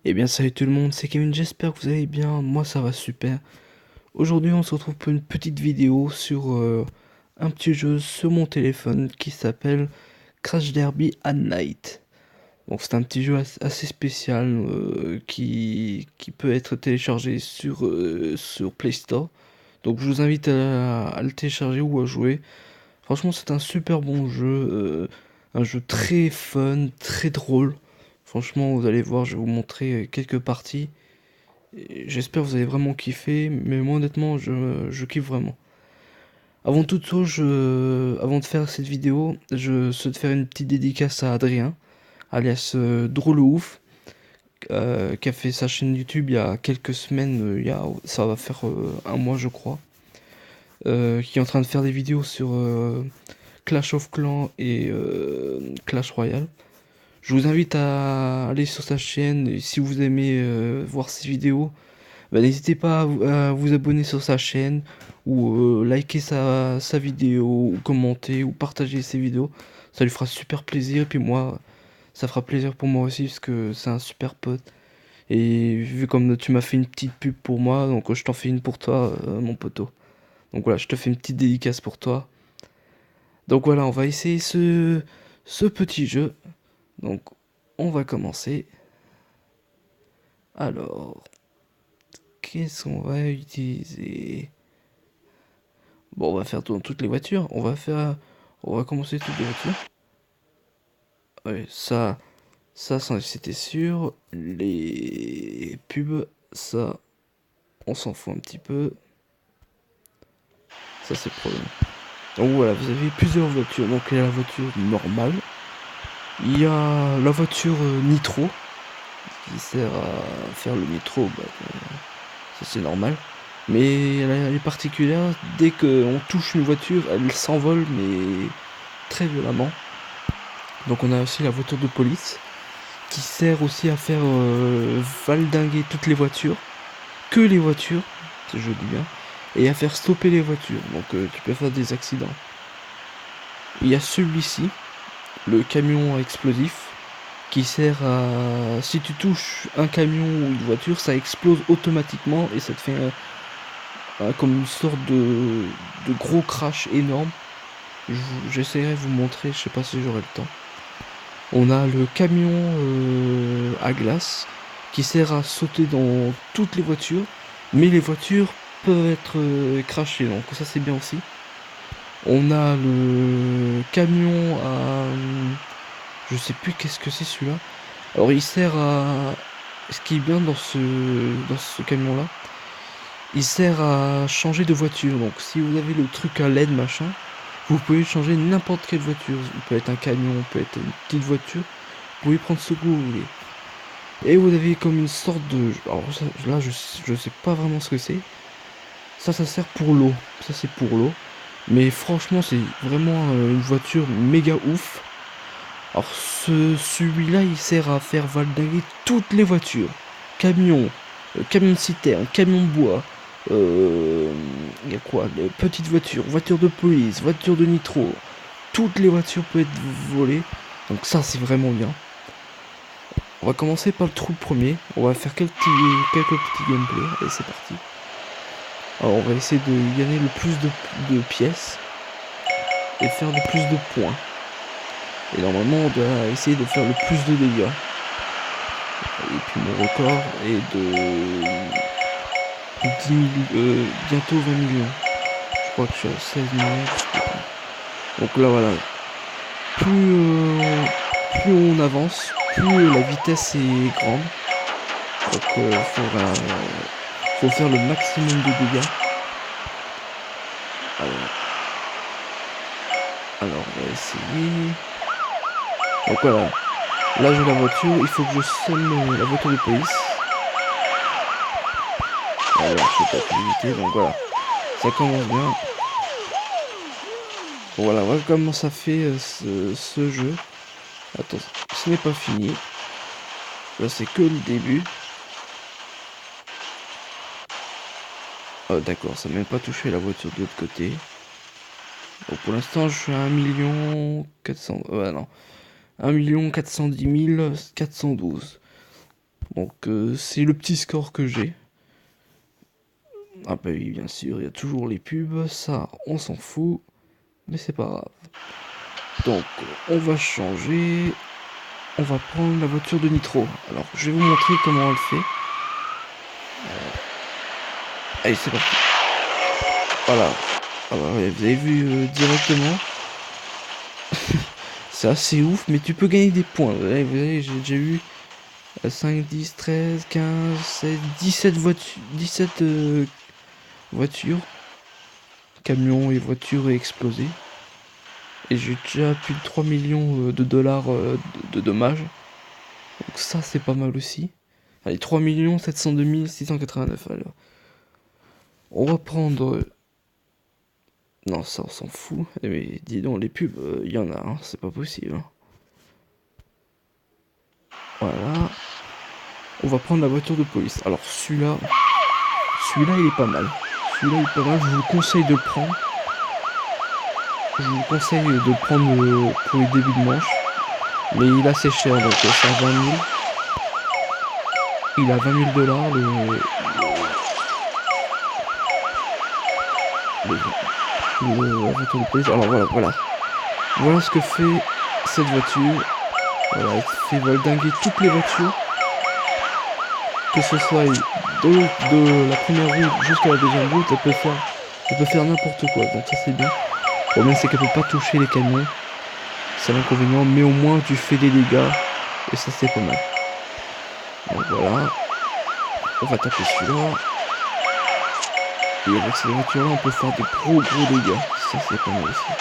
Eh bien salut tout le monde, c'est Kevin, j'espère que vous allez bien, moi ça va super. Aujourd'hui on se retrouve pour une petite vidéo sur un petit jeu sur mon téléphone qui s'appelle Crash Derby at Night. Donc c'est un petit jeu assez spécial qui peut être téléchargé sur Play Store. Donc je vous invite à le télécharger ou à jouer. Franchement c'est un super bon jeu, un jeu très fun, très drôle. Franchement vous allez voir, je vais vous montrer quelques parties. J'espère que vous allez vraiment kiffer, mais moi honnêtement, je kiffe vraiment. Avant toute chose, avant de faire cette vidéo, je souhaite faire une petite dédicace à Adrien, alias Drôle Ouf, qui a fait sa chaîne YouTube il y a quelques semaines, ça va faire un mois je crois, qui est en train de faire des vidéos sur Clash of Clans et Clash Royale. Je vous invite à aller sur sa chaîne, et si vous aimez voir ses vidéos, bah, n'hésitez pas à vous abonner sur sa chaîne ou liker sa vidéo ou commenter ou partager ses vidéos. Ça lui fera super plaisir et puis moi, ça fera plaisir pour moi aussi parce que c'est un super pote. Et vu comme tu m'as fait une petite pub pour moi, donc je t'en fais une pour toi, mon poteau. Donc voilà, je te fais une petite dédicace pour toi. Donc voilà, on va essayer ce petit jeu. Donc on va commencer. Alors, qu'est-ce qu'on va utiliser? Bon, on va faire dans toutes les voitures. On va commencer toutes les voitures. Ouais, c'était sûr. Les pubs, ça, on s'en fout un petit peu. Ça, c'est le problème. Donc voilà, vous avez plusieurs voitures. Donc il y a la voiture normale. Il y a la voiture nitro, qui sert à faire le nitro. Bah, ça, c'est normal. Mais elle est particulière. Dès qu'on touche une voiture, elle s'envole, mais très violemment. Donc on a aussi la voiture de police qui sert aussi à faire valdinguer toutes les voitures, que les voitures, je dis bien, et à faire stopper les voitures. Donc tu peux faire des accidents. Il y a celui-ci, le camion explosif, qui sert à... Si tu touches un camion ou une voiture, ça explose automatiquement et ça te fait comme une sorte de gros crash énorme. J'essaierai de vous montrer, je sais pas si j'aurai le temps. On a le camion à glace qui sert à sauter dans toutes les voitures, mais les voitures peuvent être crashées, donc ça c'est bien aussi. On a le camion à... je sais plus qu'est-ce que c'est celui-là. Alors il sert à... Ce qui est bien dans ce camion-là, il sert à changer de voiture. Donc si vous avez le truc à LED machin, vous pouvez changer n'importe quelle voiture. Il peut être un camion, peut être une petite voiture. Vous pouvez prendre ce que vous voulez. Et vous avez comme une sorte de... Alors ça, là, je sais pas vraiment ce que c'est. Ça sert pour l'eau. Ça, c'est pour l'eau. Mais franchement, c'est vraiment une voiture méga ouf. Alors, celui-là, il sert à faire valdinguer toutes les voitures. Camions, camions de citerne, camions de bois. Il y a quoi? Les petites voitures, voitures de police, voitures de nitro. Toutes les voitures peuvent être volées. Donc ça, c'est vraiment bien. On va commencer par le trou premier. On va faire quelques petits gameplays. Allez, c'est parti. Alors, on va essayer de gagner le plus de pièces et faire le plus de points. Et normalement, on doit essayer de faire le plus de dégâts. Et puis mon record est de 10 000, bientôt 20 millions. Je crois que je suis à 16 millions. Donc là, voilà. Plus on avance, plus la vitesse est grande. Donc faut faire le maximum de dégâts. Alors, on va essayer. Donc voilà. Là j'ai la voiture, il faut que je sonne la voiture de police. Alors je sais pas plus éviter, donc voilà. Ça commence bien. Bon, voilà, voilà comment ça fait ce jeu. Attends, ce n'est pas fini. Là c'est que le début. Oh, d'accord, ça n'a même pas touché la voiture de l'autre côté. Donc pour l'instant je suis à 1 400... Ouais non. 1 410 412. Donc c'est le petit score que j'ai. Ah bah oui, bien sûr, il y a toujours les pubs, ça on s'en fout, mais c'est pas grave. Donc on va changer, on va prendre la voiture de Nitro. Alors je vais vous montrer comment on le fait. Allez, c'est parti. Voilà. Alors, vous avez vu directement. C'est assez ouf, mais tu peux gagner des points. Vous voyez, j'ai déjà eu 5, 10, 13, 15, 16, 17 voitures. 17 voitures. Camions et voitures explosées. Et j'ai déjà plus de 3 millions de dollars de dommages. Donc ça, c'est pas mal aussi. Allez, 3 702 689. Alors, on va prendre... Non, ça, on s'en fout. Mais dis donc, les pubs, il y en a, hein, c'est pas possible. Hein. Voilà. On va prendre la voiture de police. Alors, celui-là, il est pas mal. Celui-là, il est pas mal. Je vous conseille de le prendre. Je vous conseille de le prendre pour les débuts de manche. Mais il est assez cher, donc c'est à 20 000. Il a 20 000 dollars la voiture de police. Alors voilà. Voilà ce que fait cette voiture. Voilà, elle fait valdinguer toutes les voitures. Que ce soit de la première route jusqu'à la deuxième route, elle peut faire n'importe quoi. Donc ça c'est bien. Le problème c'est qu'elle peut pas toucher les camions. C'est l'inconvénient, mais au moins tu fais des dégâts. Et ça c'est pas mal. Donc voilà. On va taper celui-là. Et avec cette voiture là on peut faire des gros dégâts. Ça c'est pas mal aussi.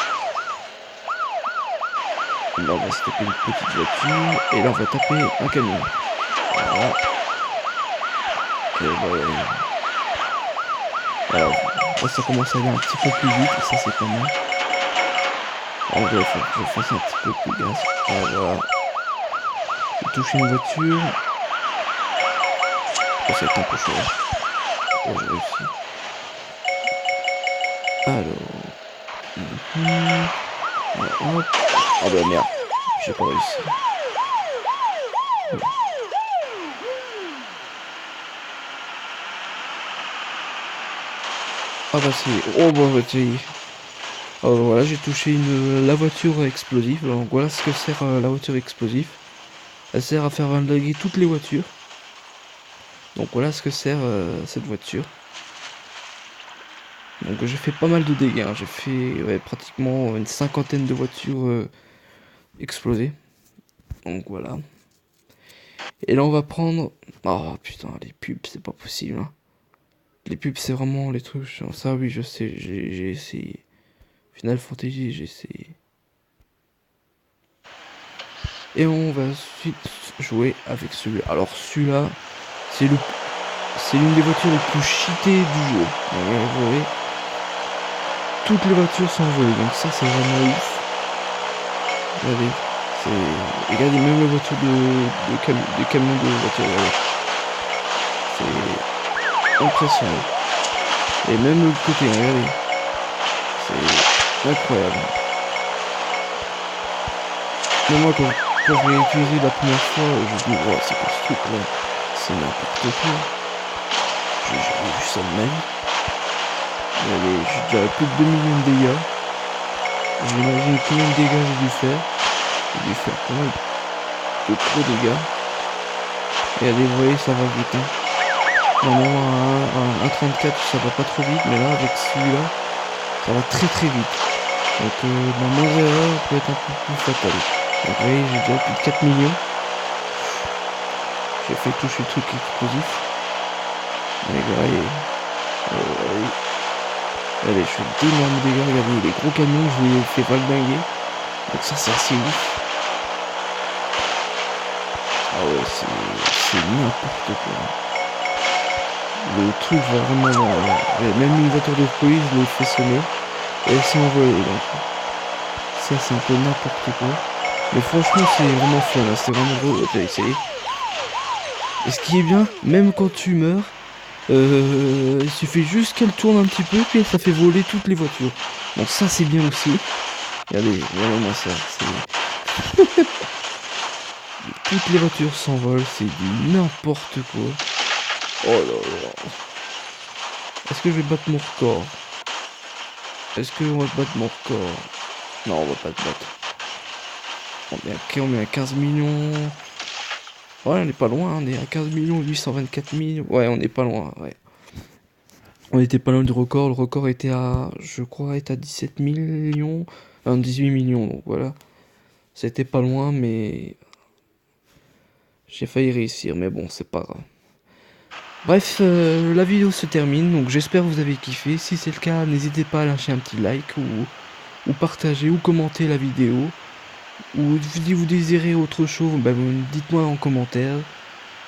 Là on va se taper une petite voiture. Et là on va taper un camion. Voilà. Et voilà. Là ça commence à aller un petit peu plus vite. Et ça c'est pas mal. En vrai, il faut que je fasse un petit peu plus gaz. Voilà. J'ai touché une voiture. Oh, ça va être un peu chaud. Oh, j'ai réussi. Alors. Hop. Ah bah merde. J'ai pas réussi. Ah bah c'est... Oh bah c'est... voilà, j'ai touché la voiture explosive. Donc voilà ce que sert la voiture explosive. Elle sert à faire valdinguer toutes les voitures. Donc voilà ce que sert cette voiture. Donc j'ai fait pas mal de dégâts. J'ai fait pratiquement une cinquantaine de voitures explosées. Donc voilà. Et là on va prendre... Oh putain, les pubs, c'est pas possible. Hein. Les pubs c'est vraiment les trucs... Ça oui je sais, j'ai essayé. Final Fantasy, j'ai essayé. Et on va ensuite jouer avec celui-là. Alors celui-là, c'est l'une des voitures les plus cheatées du jeu. Vous voyez, toutes les voitures sont volées, donc ça c'est vraiment ouf. Regardez même les voitures des camions de voitures. Regardez. C'est impressionnant. Et même l'autre côté, regardez. C'est incroyable. Mais moi quand je l'ai utilisé la première fois, je me dis, oh, c'est quoi ce truc là? C'est n'importe quoi. J'ai jamais vu ça de ma vie. J'ai déjà plus de 2 millions de dégâts. J'imagine combien de dégâts j'ai dû faire. J'ai dû faire pas mal de gros dégâts. Regardez, vous voyez, ça va vite. Hein. Normalement, un 34, ça va pas trop vite, mais là, avec celui-là, ça va très vite. Donc, la moindre erreur peut être un peu plus fatale. Donc, vous voyez, j'ai déjà plus de 4 millions. J'ai fait toucher le truc explosif. Et voyez. Allez, je fais d'énormes dégâts. Regardez, les gros camions, je les fais valdinguer. Donc ça, c'est assez ouf. Ah ouais, c'est n'importe quoi. Le truc va vraiment loin. Même une voiture de police, je l'ai fait sonner. Et elle s'est envolée. Donc ça, c'est un peu n'importe quoi. Mais franchement, c'est vraiment fun. Hein. C'est vraiment beau. T'as essayé. Et ce qui est bien, même quand tu meurs, il suffit juste qu'elle tourne un petit peu, puis ça fait voler toutes les voitures. Donc ça, c'est bien aussi. Regardez, vraiment ça. toutes les voitures s'envolent, c'est du n'importe quoi. Oh là là. Est-ce que je vais battre mon record? Est-ce qu'on va battre mon record? Non, on va pas te battre. On est à 15 millions. Ouais, on est pas loin, on est à 15 millions 824 000. Ouais, on est pas loin, ouais. On était pas loin du record. Le record était à, je crois, était à 17 millions. Enfin, 18 millions, donc voilà. C'était pas loin, mais j'ai failli réussir, mais bon, c'est pas grave. Bref, la vidéo se termine, donc j'espère que vous avez kiffé. Si c'est le cas, n'hésitez pas à lâcher un petit like ou partager ou commenter la vidéo. Ou si vous désirez autre chose, ben, dites-moi en commentaire.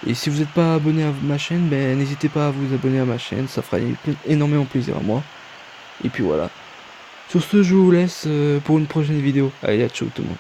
Et si vous n'êtes pas abonné à ma chaîne, ben, n'hésitez pas à vous abonner à ma chaîne, ça fera énormément plaisir à moi. Et puis voilà. Sur ce, je vous laisse pour une prochaine vidéo. Allez, à ciao tout le monde.